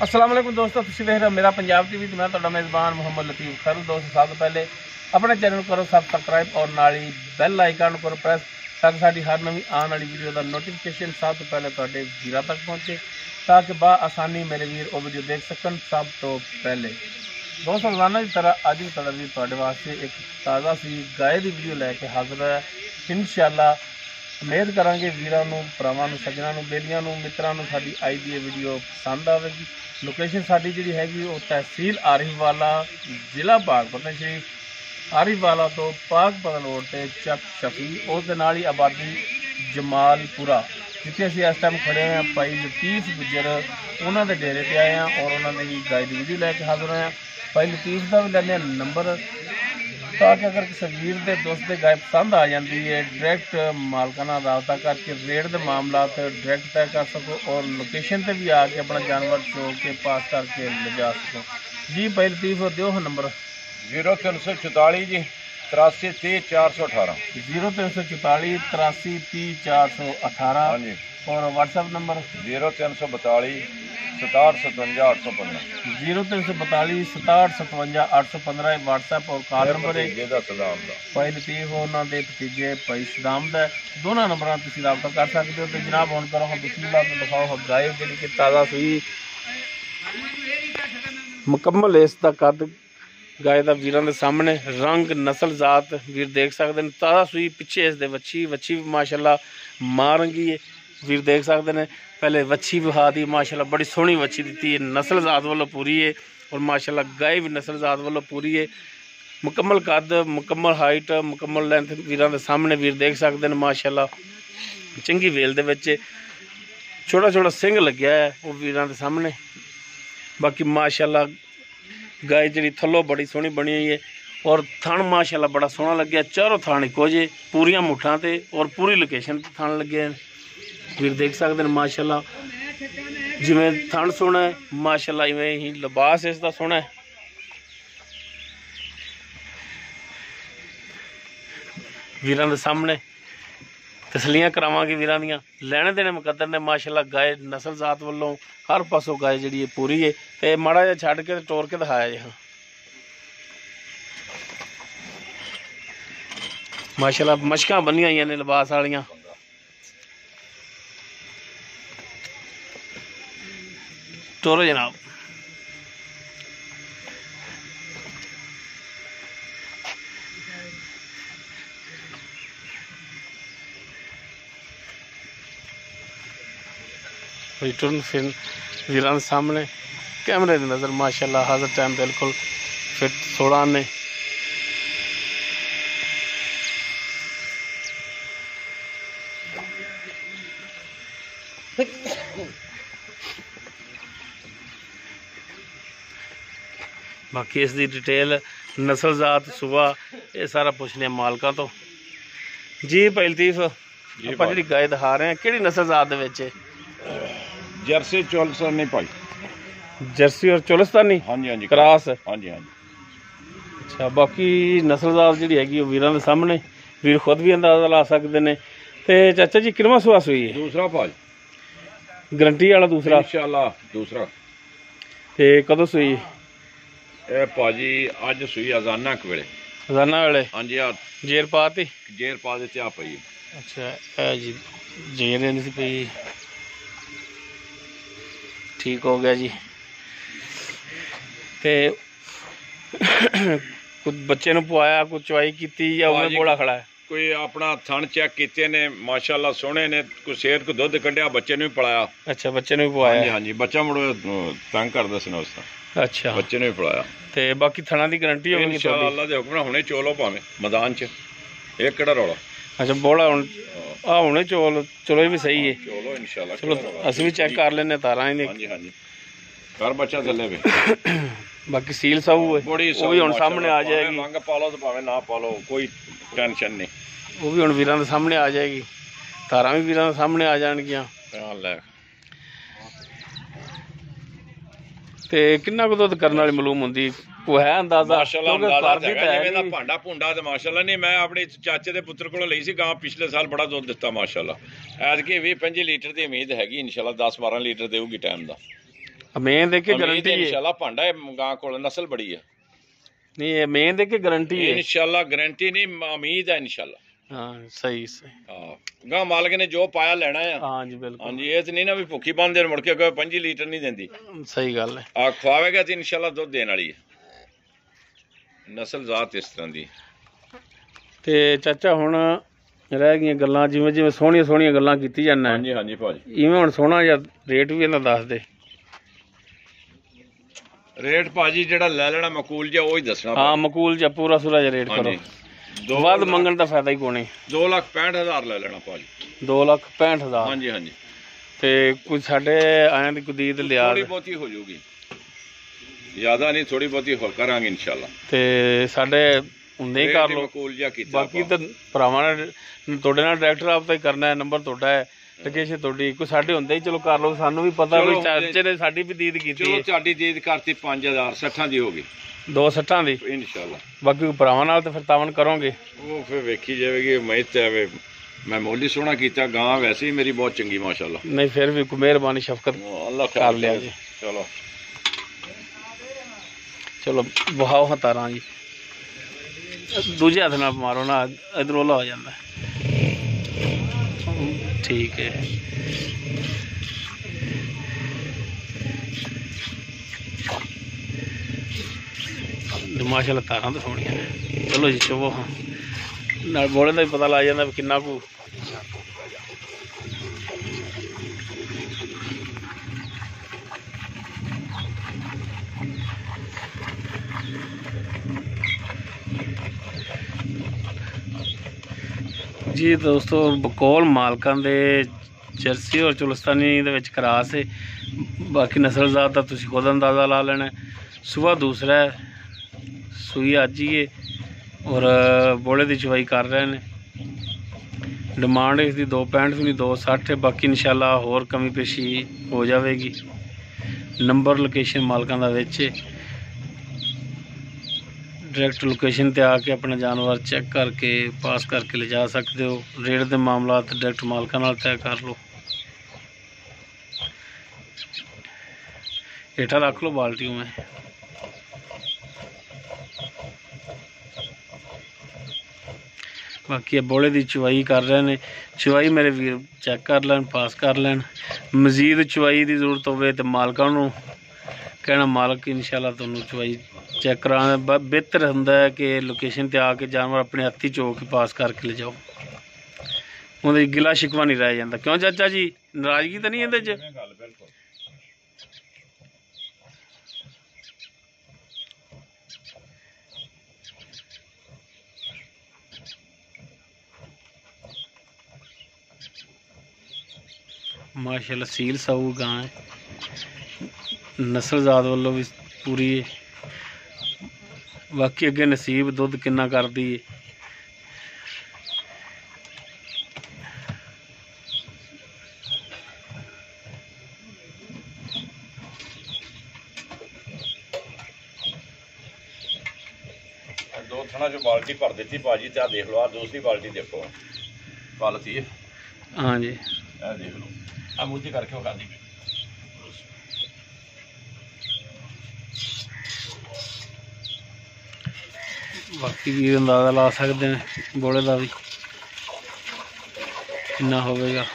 अस्सलाम वालेकुम दोस्तों, तुसीं देख रहे हो मेरा पंजाब टीवी ते मैं तुहाडा मेज़बान मोहम्मद लतीफ़ खैर। दोस्तों सब तो पहले अपने चैनल करो सब्सक्राइब और नाल ही बैल आइकन करो प्रेस ताकि साडी हर नवीं आने वाली वीडियो का नोटिफिकेशन सब तो पहले तुहाडे वीरां तक पहुँचे ताकि बा आसानी मेरे वीर वो वीडियो देख सकन सब तो पहले। दोस्तों रोज़ाना की तरह अज भी तुहाडा वीर तुहाडे वास्ते एक ताज़ा सी गाय की वीडियो लैके हाज़र है। इंशाअल्लाह उम्मीद करांगे वीरां नूं, भरावां नूं, सज्जणां नूं, बेलियां नूं, मित्रां नूं साडी अज दी वीडियो पसंद आवेगी। लोकेशन साडी जिहड़ी हैगी वो तहसील आरिफवाला, जिला पाकपतन शरीफ। आरिफवाला तो पाकपतन रोड ते चक शफी उस दे नाल ही आबादी जमालपुरा जिथे असीं इस टाइम खड़े हैं। भाई लतीफ गुजर उन्हां दे डेरे ते आए हैं और उन्हां दी गाय दी वीडियो लैके हाज़र होए हैं। भाई लतीफ दा भी लैने नंबर ताकि अगर किसी वीर के दोस्त के गाय पसंद आ जाती है डायरैक्ट मालका नाल राबता करके रेट के मामला डायरैक्ट तय कर सको और लोकेशन पर भी आके अपना जानवर चो के पास करके ले जा सको। जी भाई लतीफ दो नंबर 0344 जी 83 30 418 0344 83 30 418 हाँ जी और व्हाट्सएप नंबर 0342 67 57 815 0342 67 57 815 व्हाट्सएप और कॉल नंबर है ਜਿਹਦਾ ਸਲਾਮ ਦਾ भाई लतीफ उन्होंने भतीजे भाई सदाम का दोनों नंबरों तुम रबता कर सकते हो। तो जनाब हम करो बिस्मिल्लाह तो दिखाओ गाय जी कि ताज़ा सूई मुकम्मल इसका कद गाय का वीरों के सामने रंग नस्ल जात वीर देख सकते हैं। ताज़ा सूई पिछे इसके वच्छी वच्छी भी माशाल्लाह मां रंगी है वीर देख सकते हैं। पहले वच्छी विहा दी माशाल्लाह बड़ी सोहनी वच्छी दी है, नस्ल जात वालों पूरी है और माशाल्लाह गाय भी नस्ल जात वालों पूरी है। मुकम्मल कद मुकम्मल हाइट मुकम्मल लेंथ वीरों के सामने वीर देख सकते हैं। माशाल्लाह चंगी वेल दे विच छोटा छोटा सिंह लग्या है वो वीरों के सामने। बाकी माशाल्लाह गाय जी थल्लों बड़ी सोहनी बनी हुई है और थण माशाल्लाह बड़ा सोहना लग्या। चारों थान इको जे पूरियां मुठां ते और पूरी लोकेशन पर थान लगे हैं वीर देख सकते हैं। माशाल्लाह जिवें थण सोहना है माशाल्लाह इवें ही लिबास इसका सोहना है। वीरां दे सामने तसलियां करावांगे वीरां दियां लैने देने मुकद्दर ने। माशाल्लाह गाय नस्ल जात वालों हर पासों गाय जी पूरी है। तो माड़ा जिहा छड्ड के टोर के दिखाया जी। हाँ माशाल्लाह मशकां बनियां हुई ने लिबास वालियां। टोरो जनाब टुरन फिर वीरान सामने कैमरे की नज़र माशाल्लाह हाज़र टाइम बिल्कुल फिट 16 ने। बाकी इसकी डिटेल नस्ल जात सुबह ये सारा पुछने मालका तो। जी भाई लतीफ आप जी गाय दिखा रहे हैं कि नस्ल जात दे विच जर्सी चोलस्तानी भाई जर्सी और चोलस्तानी हाँ जी हाँ जी क्रॉस हाँ जी हाँ जी। अच्छा बाकी नस्ल जात जी हैगी वीरां दे सामने वीर खुद भी अंदाजा ला सकते हैं। तो चाचा जी किनवा सुआ सुई है? दूसरा भाई गारंटी वाला दूसरा इंशाअल्लाह दूसरा। तो कदों सुई ए भाजी अज सुई अजाना वेले रोजाना वेले? हाँ जी यार जेर पाती जेर पा दे आ पई। अच्छा है जी जेर नहीं सी पई ठीक हो गया जी। ते कुछ बच्चे ने पवाया कुछ चवाई की या उन्हें बोला खड़ा है? कोई अपना थन चेक किए ने माशाल्लाह सोहने ने कुछ सेहत को दुध कढ़िया बच्चे ने भी पलाया। अच्छा बच्चे ने भी पवाया? हाँ जी बच्चा मुड़ तंग कर दसना उसका। अच्छा बच्चे ने भी पलाया। ते बाकी थना की गारंटी होगी इंशाअल्लाह अल्लाह दे हुक्म नाल हुणे चोलो भावें मैदान च एक केड़ा रौला। अच्छा बोला हुणे चोल चलो भी सही है चलो इंशाअल्लाह चलो असं भी चेक कर लेने तारा ही हाँ जी हाँ जी घर बच्चा चले पे बाकी सील सब बड़ी वो भी हुण सामने आ जाएगी। मंग पालो तो भावें ना पालो कोई टेंशन नहीं वो भी हुण वीरां दे सामने आ जाएगी तारा भी वीरां दे सामने आ जाणगियां। ते किन्ना कुछ दुध करने वाली मालूम होंदी वो है अंदाजा? माशाल्लाह भांडा भूंडा तो माशाल्लाह नहीं मैं अपने चाचे के पुत्र को ली सी गां पिछले साल बड़ा दुध दिता माशाल्लाह। ऐतकी 20-25 लीटर की उम्मीद हैगी इंशाल्लाह 10-12 लीटर देगी टाइम का। ਮੇਨ ਦੇ ਕੇ ਉਮੀਦ ਗਾਰੰਟੀ ਹੈ ਹੈ ਇਨਸ਼ਾਅੱਲਾ ਭਾਂਡਾ ਹੈ ਗਾਂ ਕੋਲ ਨਸਲ ਬੜੀ ਹੈ ਨਹੀਂ ਇਹ ਮੇਨ ਦੇ ਕੇ ਗਾਰੰਟੀ ਹੈ ਇਨਸ਼ਾਅੱਲਾ ਗਾਰੰਟੀ ਨਹੀਂ ਉਮੀਦ ਹੈ ਇਨਸ਼ਾਅੱਲਾ ਹਾਂ ਸਹੀ ਸਹੀ ਹਾਂ ਗਾਂ ਮਾਲਕ ਨੇ ਜੋ ਪਾਇਆ ਲੈਣਾ ਆ ਹਾਂਜੀ ਬਿਲਕੁਲ ਹਾਂਜੀ ਇਹ ਤੇ ਨਹੀਂ ਨਾ ਵੀ ਭੁੱਖੀ ਬੰਦ ਦੇਣ ਮੁੜ ਕੇ ਕੋਈ 5 ਲੀਟਰ ਨਹੀਂ ਦਿੰਦੀ ਸਹੀ ਗੱਲ ਹੈ ਆ ਖਵਾਵੇਗਾ ਤੇ ਇਨਸ਼ਾਅੱਲਾ ਦੁੱਧ ਦੇਣ ਵਾਲੀ ਹੈ ਨਸਲ ਜ਼ਾਤ ਇਸ ਤਰ੍ਹਾਂ ਦੀ ਤੇ ਚਾਚਾ ਹੁਣ ਰਹਿ ਗਈਆਂ ਗੱਲਾਂ ਜਿਵੇਂ ਜਿਵੇਂ ਸੋਹਣੀਆਂ ਸੋਹਣੀਆਂ ਗੱਲਾਂ ਕੀਤੀ ਜਾਂਦਾ ਹਾਂਜੀ ਹਾਂਜੀ ਭਾਜੀ ਇਵੇਂ ਹੁਣ ਸੋਹਣਾ ਜਿਹਾ ਰੇਟ ਵੀ ਇਹਨਾਂ ਦੱਸ ਦੇ ਰੇਟ ਭਾਜੀ ਜਿਹੜਾ ਲੈ ਲੈਣਾ ਮਕੂਲ ਜਿਹਾ ਉਹ ਹੀ ਦੱਸਣਾ ਹਾਂ ਮਕੂਲ ਜਿਹਾ ਪੂਰਾ ਸੂਰਾ ਜਿਹਾ ਰੇਟ ਕਰੋ ਵੱਧ ਮੰਗਣ ਦਾ ਫਾਇਦਾ ਹੀ ਕੋਣੀ 2,65,000 ਲੈ ਲੈਣਾ ਭਾਜੀ 2,65,000 ਹਾਂਜੀ ਹਾਂਜੀ ਤੇ ਕੋਈ ਸਾਡੇ ਆਇਆਂ ਦੀ ਕੁਦੀਦ ਲਿਆ ਥੋੜੀ ਬਹੁਤੀ ਹੋ ਜਾਊਗੀ ਜ਼ਿਆਦਾ ਨਹੀਂ ਥੋੜੀ ਬਹੁਤੀ ਹੋ ਕਰਾਂਗੇ ਇਨਸ਼ਾਅੱਲਾ ਤੇ ਸਾਡੇ ਹੁੰਦੇ ਹੀ ਕਰ ਲਓ ਮਕੂਲ ਜਿਹਾ ਕੀਤਾ ਬਾਕੀ ਤਾਂ ਭਰਾਵਾਂ ਨੇ ਤੁਹਾਡੇ ਨਾਲ ਡਾਇਰੈਕਟਰ ਆਪਦਾ ਹੀ ਕਰਨਾ ਹੈ ਨੰਬਰ ਤੁਹਾਡਾ ਹੈ ਲੋਕੇਸ਼ਨ ਤੁਹਾਡੀ ਕੋਈ ਸਾਡੇ ਹੁੰਦੇ ਹੀ ਚਲੋ ਕਰ ਲਓ ਸਾਨੂੰ ਵੀ ਪਤਾ ਵੀ ਚਾਚੇ ਨੇ ਸਾਡੀ ਵੀ ਦੀਦ ਕੀਤੀ ਚਲੋ ਤੁਹਾਡੀ ਦੀਦ ਕਰਤੀ 5,000 60 ਦੀ ਹੋ ਗਈ 260 ਦੀ ਇਨਸ਼ਾਅੱਲਾ ਬਾਕੀ ਭਰਾਵਾਂ ਨਾਲ ਤਾਂ ਫਿਰ ਤਾਵਨ ਕਰੋਗੇ ਉਹ ਫਿਰ ਵੇਖੀ ਜਾਵੇਗੀ ਮੈਂ ਤੇ ਮੈਂ ਮੋਲੀ ਸੋਹਣਾ ਕੀਤਾ ਗਾਂ ਵੈਸੇ ਹੀ ਮੇਰੀ ਬਹੁਤ ਚੰਗੀ ਮਾਸ਼ਾਅੱਲਾ ਨਹੀਂ ਫਿਰ ਵੀ ਕੋਈ ਮਿਹਰਬਾਨੀ ਸ਼ਫਕਤ ਅੱਲਾਹ ਕਰ ਲਿਆ ਜੀ ਚਲੋ ਚਲੋ ਬਹਾਓ ਹਤਾਰਾਂ ਜੀ ਦੂਜੇ ਹੱਥ ਨਾਲ ਮਾਰੋ ਨਾ ਇਧਰੋਂ ਲਾ ਹੋ ਜਾਂਦਾ ਠੀਕ ਹੈ ਮਾਸ਼ਾਅੱਲਾ ਤਾਰਾਂ ਤਾਂ ਸੋਹਣੀਆਂ ਨੇ ਚਲੋ ਜੀ ਚੋਵੋ ਨਾਲ ਬੋਲੇ ਦਾ ਵੀ ਪਤਾ ਲੱਗ ਜਾਂਦਾ ਵੀ ਕਿੰਨਾ ਕੁ ਜੀ ਦੋਸਤੋ ਬਕੌਲ ਮਾਲਕਾਂ ਦੇ ਜਰਸੀ ਔਰ ਚੁਲਸਤਾਨੀ ਦੇ ਵਿੱਚ ਕਰਾਸ ਹੈ ਬਾਕੀ ਨਸਲਜ਼ਾਤ ਦਾ ਤੁਸੀਂ ਖੁਦ ਅੰਦਾਜ਼ਾ ਲਾ ਲੈਣਾ ਸੁਬਹ ਦੂਸਰਾ ਸੂਈ ਅੱਜ ਹੀ ਹੈ ਔਰ ਬੋਲੇ ਦੀ ਚਵਾਈ ਕਰ ਰਹੇ ਨੇ ਡਿਮਾਂਡ ਇਸ ਦੀ 265 ਵੀ ਨਹੀਂ 260 ਹੈ ਬਾਕੀ ਇਨਸ਼ਾਅੱਲਾ ਹੋਰ ਕਮੀ ਪੇਸ਼ੀ ਹੋ ਜਾਵੇਗੀ ਨੰਬਰ ਲੋਕੇਸ਼ਨ ਮਾਲਕਾਂ ਦਾ ਵਿੱਚ डायरेक्ट लोकेशन पे आके अपना जानवर चेक करके पास करके ले जा सकते हो रेट के मामला डायरेक्ट मालका नाल तय कर लो हेठा रख लो बाल्टी में बाकी बोले की चवाई कर रहे हैं चवाई मेरे वीर चेक कर लैन पास कर लैन मजीद चवाई की जरूरत हो तो मालका नूं कहना मालक इंशाल्लाह तुहानूं चवाई चेक करा बेहतर होंदा है कि लोकेशन ते आके जानवर अपने हत्थी चो के पास करके ले जाओ उहदे गिला शिकवा नहीं रह जाता क्यों चाचा जी नाराजगी तो नहीं इहदे च माशाल्लाह सील साऊ गां है नस्लजात वालों भी पूरी है बाकी अगे नसीब दुध किन्ना करदी है दो थना जो बाल्टी भर दी भाजी ते देख लो दूसरी बाल्टी देखो पल थी हाँ जी देख लो आ मूर्ति करके वो कर दी बाकी भी अंदाजा ला सकते हैं बोले का भी कितना होगा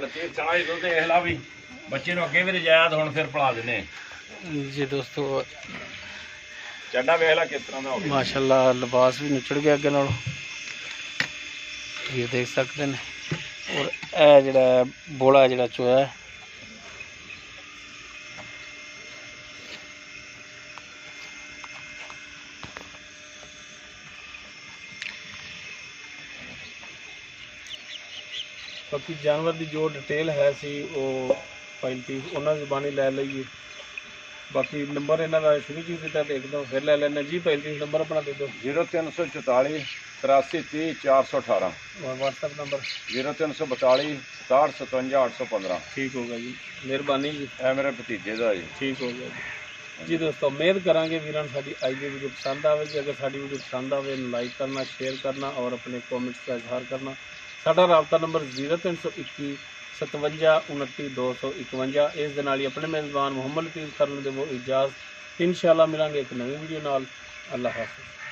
ਲਤੀਫ ਚਣਾ ਹੀ ਦੁੱਧ ਦੇਖ ਲਾ ਵੀ ਬੱਚੇ ਨੂੰ ਅੱਗੇ ਵੀ ਰਜਾਇਆ ਹੁਣ ਫਿਰ ਪਲਾ ਦਿੰਨੇ जी दोस्तों ਚੱਡਾ ਵੇਖ ਲਾ ਕਿਸ ਤਰ੍ਹਾਂ ਦਾ ਹੋ ਗਿਆ माशाल्लाह लिबास भी निचड़ गया अगे नालों ये देख सकते हैं और यह जड़ा बोला जड़ा चोया है बाकी जानवर की जो डिटेल है सी वो पैंती उन्होंने जुबानी लै लईए बाकी नंबर इन्हों का शुरू की दिता तो एकदम फिर लै लेना जी 35 नंबर अपना दे दो 0344 83 30 418 और व्हाट्सएप नंबर 0342 67 57 815 ठीक होगा जी मेहरबानी जी ਇਹ ਮੇਰੇ ਭਤੀਜੇ ਦਾ ਜੀ ठीक हो गया जी दोस्तों उम्मीद करांगे वीरान साडी अज दी वीडियो पसंद आएगी अगर साडी वीडियो पसंद आवे लाइक करना शेयर करना और अपने कमेंट्स का इजहार करना साडा राबता नंबर 0321 57 29 251 इस दे नाल ही अपने मेज़बान मुहम्मद लतीफ़ खरल दे वो इजाज़त इंशाअल्लाह मिलांगे एक नवी वीडियो नाल अल्लाह हाफ़िज़।